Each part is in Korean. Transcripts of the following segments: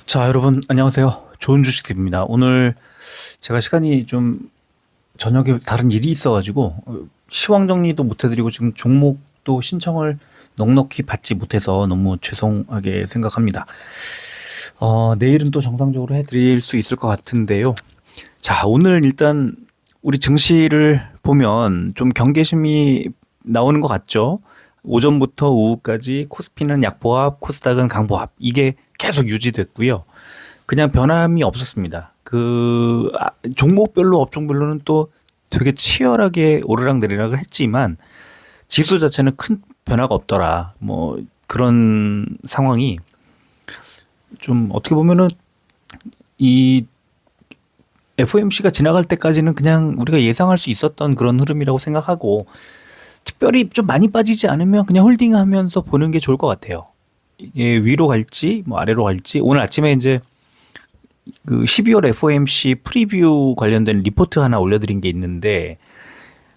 자, 여러분, 안녕하세요. 좋은 주식입니다. 오늘 제가 시간이 좀 저녁에 다른 일이 있어가지고, 시황 정리도 못 해드리고, 지금 종목도 신청을 넉넉히 받지 못해서 너무 죄송하게 생각합니다. 내일은 또 정상적으로 해드릴 수 있을 것 같은데요. 자, 오늘 일단 우리 증시를 보면 좀 경계심이 나오는 것 같죠? 오전부터 오후까지 코스피는 약보합, 코스닥은 강보합. 이게 계속 유지됐고요. 그냥 변함이 없었습니다. 종목별로 업종별로는 또 되게 치열하게 오르락내리락을 했지만 지수 자체는 큰 변화가 없더라. 뭐 그런 상황이 좀 어떻게 보면은 이 FOMC가 지나갈 때까지는 그냥 우리가 예상할 수 있었던 그런 흐름이라고 생각하고, 특별히 좀 많이 빠지지 않으면 그냥 홀딩하면서 보는 게 좋을 것 같아요. 이게 위로 갈지 뭐 아래로 갈지. 오늘 아침에 이제 그 12월 FOMC 프리뷰 관련된 리포트 하나 올려드린 게 있는데,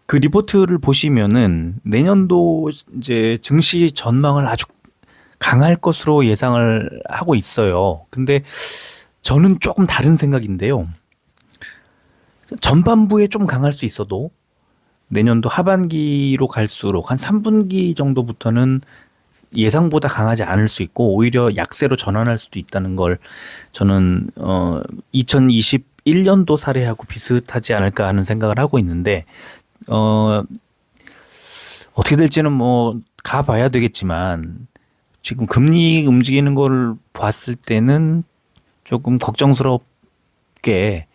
그 리포트를 보시면은 내년도 이제 증시 전망을 아주 강할 것으로 예상을 하고 있어요. 근데 저는 조금 다른 생각인데요. 전반부에 좀 강할 수 있어도 내년도 하반기로 갈수록 한 3분기 정도부터는 예상보다 강하지 않을 수 있고 오히려 약세로 전환할 수도 있다는 걸 저는 2021년도 사례하고 비슷하지 않을까 하는 생각을 하고 있는데, 어떻게 될지는 뭐 가봐야 되겠지만 지금 금리 움직이는 걸 봤을 때는 조금 걱정스럽게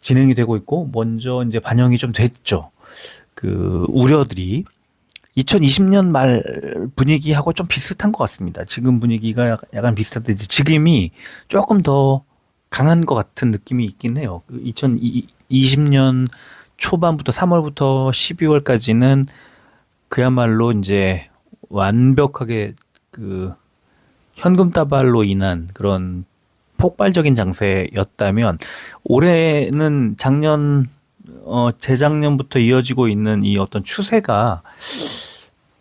진행이 되고 있고, 먼저 이제 반영이 좀 됐죠. 그 우려들이 2020년 말 분위기하고 좀 비슷한 것 같습니다. 지금 분위기가 약간 비슷한데 지금이 조금 더 강한 것 같은 느낌이 있긴 해요. 2020년 초반부터 3월부터 12월까지는 그야말로 이제 완벽하게 그 현금 다발로 인한 그런 폭발적인 장세였다면, 올해는 재작년부터 이어지고 있는 이 어떤 추세가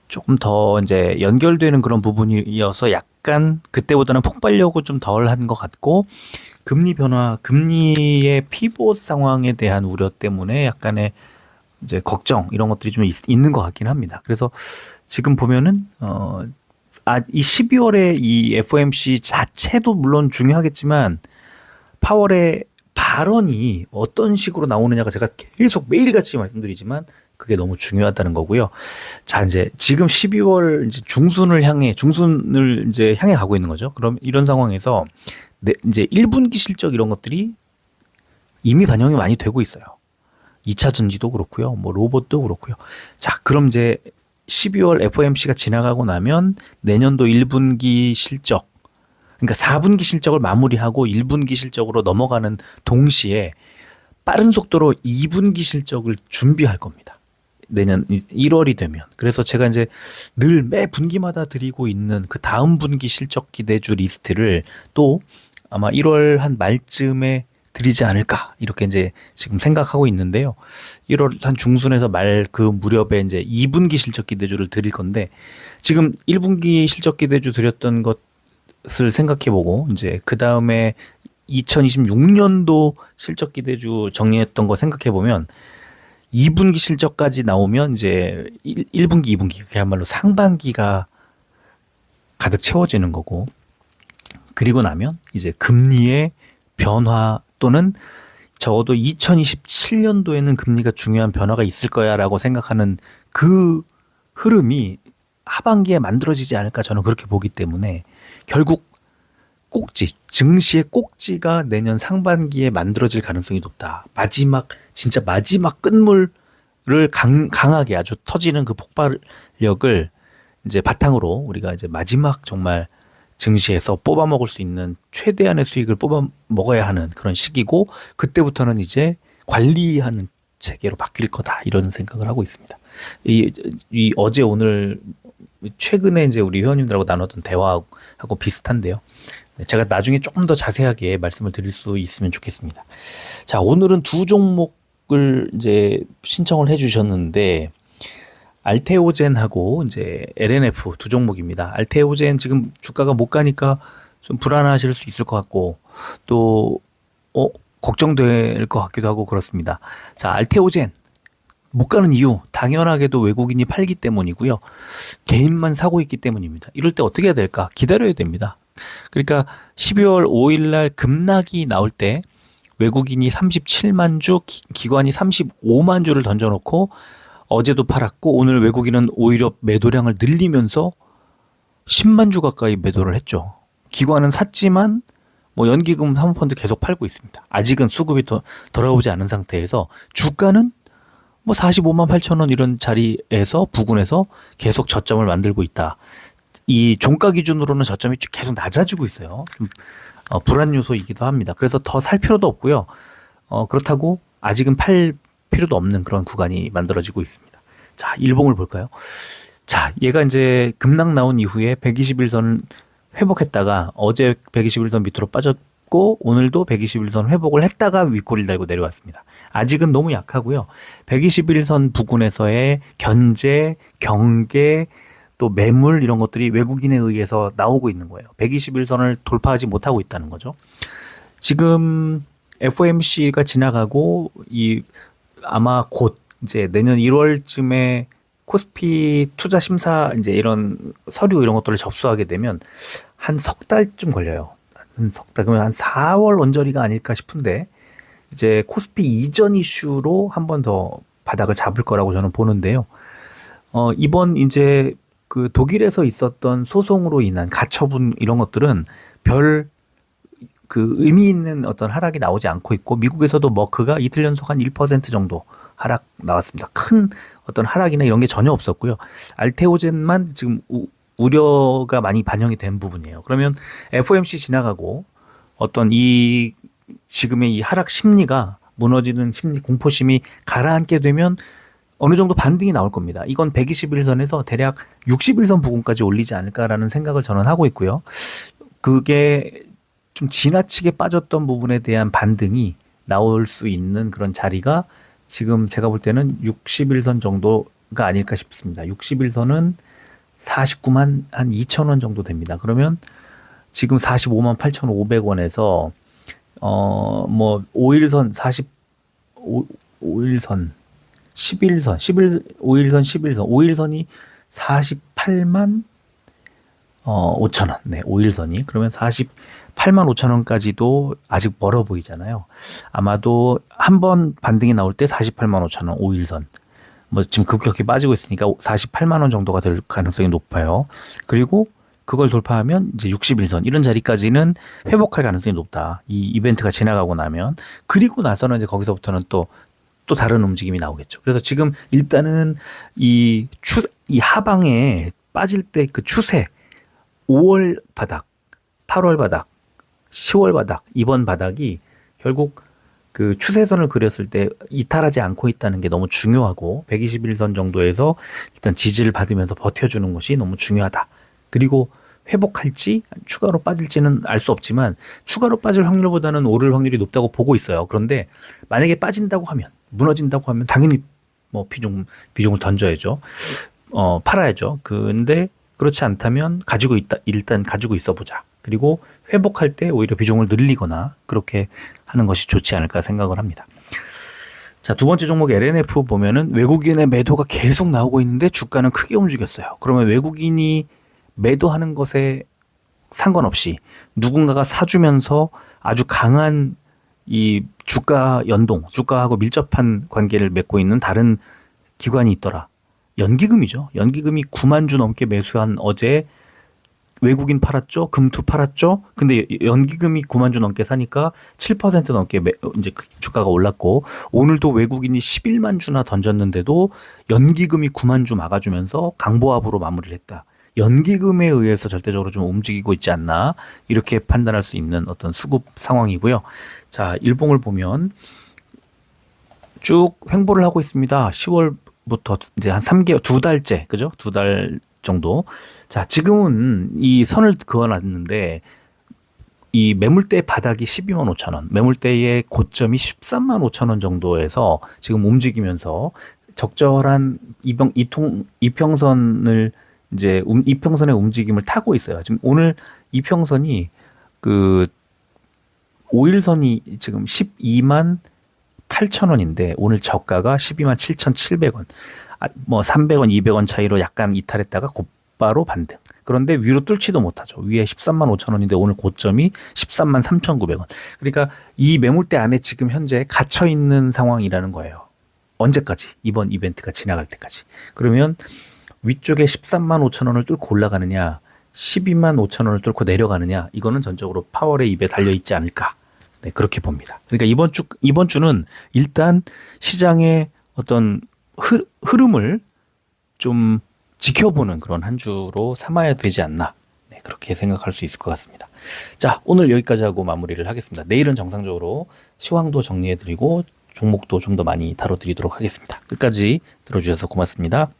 조금 더 이제 연결되는 그런 부분이어서 약간 그때보다는 폭발력은 좀 덜한 것 같고, 금리 변화, 금리의 피봇 상황에 대한 우려 때문에 약간의 이제 걱정 이런 것들이 좀 있는 것 같긴 합니다. 그래서 지금 보면은 이 12월에 이 FOMC 자체도 물론 중요하겠지만 파월의 발언이 어떤 식으로 나오느냐가 제가 계속 매일같이 말씀드리지만 그게 너무 중요하다는 거고요. 자, 이제 지금 12월 이제 중순을 이제 향해 가고 있는 거죠. 그럼 이런 상황에서 이제 1분기 실적 이런 것들이 이미 반영이 많이 되고 있어요. 2차 전지도 그렇고요. 뭐 로봇도 그렇고요. 자, 그럼 이제 12월 FOMC가 지나가고 나면 내년도 1분기 실적, 그러니까 4분기 실적을 마무리하고 1분기 실적으로 넘어가는 동시에 빠른 속도로 2분기 실적을 준비할 겁니다. 내년 1월이 되면. 그래서 제가 이제 늘 매 분기마다 드리고 있는 그 다음 분기 실적 기대주 리스트를 또 아마 1월 한 말쯤에 드리지 않을까 이렇게 이제 지금 생각하고 있는데요. 1월 한 중순에서 말 그 무렵에 이제 2분기 실적 기대주를 드릴 건데, 지금 1분기 실적 기대주 드렸던 것을 생각해보고 이제 그 다음에 2026년도 실적 기대주 정리했던 거 생각해보면 2분기 실적까지 나오면 이제 1분기, 2분기 그야말로 상반기가 가득 채워지는 거고, 그리고 나면 이제 금리의 변화 또는 적어도 2027년도에는 금리가 중요한 변화가 있을 거야라고 생각하는 그 흐름이 하반기에 만들어지지 않을까 저는 그렇게 보기 때문에, 결국 증시의 꼭지가 내년 상반기에 만들어질 가능성이 높다. 진짜 마지막 끝물을 강하게 아주 터지는 그 폭발력을 이제 바탕으로 우리가 이제 마지막 정말 증시에서 뽑아 먹을 수 있는 최대한의 수익을 뽑아 먹어야 하는 그런 시기고, 그때부터는 이제 관리하는 체계로 바뀔 거다 이런 생각을 하고 있습니다. 이 어제 오늘 최근에 이제 우리 회원님들하고 나눴던 대화하고 비슷한데요. 제가 나중에 조금 더 자세하게 말씀을 드릴 수 있으면 좋겠습니다. 자, 오늘은 두 종목을 이제 신청을 해주셨는데, 알테오젠하고 이제 LNF 두 종목입니다. 알테오젠 지금 주가가 못 가니까 좀 불안하실 수 있을 것 같고 또 걱정될 것 같기도 하고 그렇습니다. 자, 알테오젠 못 가는 이유 당연하게도 외국인이 팔기 때문이고요. 개인만 사고 있기 때문입니다. 이럴 때 어떻게 해야 될까? 기다려야 됩니다. 그러니까 12월 5일 날 급락이 나올 때 외국인이 37만 주, 기관이 35만 주를 던져놓고 어제도 팔았고 오늘 외국인은 오히려 매도량을 늘리면서 10만 주 가까이 매도를 했죠. 기관은 샀지만 뭐 연기금 사모펀드 계속 팔고 있습니다. 아직은 수급이 돌아오지 않은 상태에서 주가는 뭐 45만 8천 원 이런 자리에서 부근에서 계속 저점을 만들고 있다. 이 종가 기준으로는 저점이 계속 낮아지고 있어요. 좀 불안 요소이기도 합니다. 그래서 더 살 필요도 없고요. 그렇다고 아직은 팔 필요도 없는 그런 구간이 만들어지고 있습니다. 자, 일봉을 볼까요? 자, 얘가 이제 급락 나온 이후에 121선 회복했다가 어제 121선 밑으로 빠졌고 오늘도 121선 회복을 했다가 윗꼬리를 달고 내려왔습니다. 아직은 너무 약하고요. 121선 부근에서의 견제, 경계, 또 매물 이런 것들이 외국인에 의해서 나오고 있는 거예요. 121선을 돌파하지 못하고 있다는 거죠. 지금 FOMC가 지나가고 아마 곧 이제 내년 1월쯤에 코스피 투자 심사 이제 이런 서류 이런 것들을 접수하게 되면 한 석 달쯤 걸려요. 한 석 달, 그러면 한 4월 언저리가 아닐까 싶은데 이제 코스피 이전 이슈로 한 번 더 바닥을 잡을 거라고 저는 보는데요. 이번 이제 그 독일에서 있었던 소송으로 인한 가처분 이런 것들은 별 그 의미 있는 어떤 하락이 나오지 않고 있고 미국에서도 머크가 이틀 연속 한 1% 정도 하락 나왔습니다. 큰 어떤 하락이나 이런 게 전혀 없었고요. 알테오젠만 지금 우려가 많이 반영이 된 부분이에요. 그러면 FOMC 지나가고 어떤 지금의 이 하락 심리가 무너지는 심리, 공포심이 가라앉게 되면 어느 정도 반등이 나올 겁니다. 이건 121선에서 대략 61선 부근까지 올리지 않을까라는 생각을 저는 하고 있고요. 그게 좀 지나치게 빠졌던 부분에 대한 반등이 나올 수 있는 그런 자리가 지금 제가 볼 때는 61선 정도가 아닐까 싶습니다. 61선은 49만 한 2천 원 정도 됩니다. 그러면 지금 45만 8,500원에서 뭐 5일선 5일선 11선 5일선 11선 5일선이 48만 5천 원. 네, 5일선이 그러면 48만 5천 원까지도 아직 멀어 보이잖아요. 아마도 한 번 반등이 나올 때 48만 5천 원 5일선. 뭐 지금 급격히 빠지고 있으니까 48만 원 정도가 될 가능성이 높아요. 그리고 그걸 돌파하면 이제 61선 이런 자리까지는 회복할 가능성이 높다. 이 이벤트가 지나가고 나면 그리고 나서는 이제 거기서부터는 또 다른 움직임이 나오겠죠. 그래서 지금 일단은 이 하방에 빠질 때 그 추세 5월 바닥, 8월 바닥, 10월 바닥, 이번 바닥이 결국 그 추세선을 그렸을 때 이탈하지 않고 있다는 게 너무 중요하고 121선 정도에서 일단 지지를 받으면서 버텨주는 것이 너무 중요하다. 그리고 회복할지 추가로 빠질지는 알 수 없지만 추가로 빠질 확률보다는 오를 확률이 높다고 보고 있어요. 그런데 만약에 빠진다고 하면 무너진다고 하면 당연히 뭐 비중을 던져야죠. 팔아야죠. 근데 그렇지 않다면 일단 가지고 있어 보자. 그리고 회복할 때 오히려 비중을 늘리거나 그렇게 하는 것이 좋지 않을까 생각을 합니다. 자, 두 번째 종목 LNF 보면은 외국인의 매도가 계속 나오고 있는데 주가는 크게 움직였어요. 그러면 외국인이 매도하는 것에 상관없이 누군가가 사주면서 아주 강한 이 주가 연동, 주가하고 밀접한 관계를 맺고 있는 다른 기관이 있더라. 연기금이죠. 연기금이 9만 주 넘게 매수한 어제 외국인 팔았죠. 금투 팔았죠. 근데 연기금이 9만 주 넘게 사니까 7% 넘게 이제 주가가 올랐고 오늘도 외국인이 11만 주나 던졌는데도 연기금이 9만 주 막아주면서 강보합으로 마무리를 했다. 연기금에 의해서 절대적으로 좀 움직이고 있지 않나 이렇게 판단할 수 있는 어떤 수급 상황이고요. 자, 일봉을 보면 쭉 횡보를 하고 있습니다. 10월부터 이제 한 3개월, 2달째, 그죠? 2달 정도. 자, 지금은 이 선을 그어놨는데 이 매물대 바닥이 12만 5천 원, 매물대의 고점이 13만 5천 원 정도에서 지금 움직이면서 적절한 이평선을 이제 이평선의 움직임을 타고 있어요. 지금 오늘 이평선이 그 5일선이 지금 12만 8천 원인데 오늘 저가가 12만 7,700원. 뭐 300원, 200원 차이로 약간 이탈했다가 곧바로 반등. 그런데 위로 뚫지도 못하죠. 위에 13만 5천 원인데 오늘 고점이 13만 3,900원. 그러니까 이 매물대 안에 지금 현재 갇혀 있는 상황이라는 거예요. 언제까지? 이번 이벤트가 지나갈 때까지. 그러면 위쪽에 13만 5천 원을 뚫고 올라가느냐, 12만 5천 원을 뚫고 내려가느냐, 이거는 전적으로 파월의 입에 달려 있지 않을까. 네, 그렇게 봅니다. 그러니까 이번 주는 일단 시장의 어떤 흐름을 좀 지켜보는 그런 한 주로 삼아야 되지 않나. 네, 그렇게 생각할 수 있을 것 같습니다. 자, 오늘 여기까지 하고 마무리를 하겠습니다. 내일은 정상적으로 시황도 정리해드리고 종목도 좀 더 많이 다뤄드리도록 하겠습니다. 끝까지 들어주셔서 고맙습니다.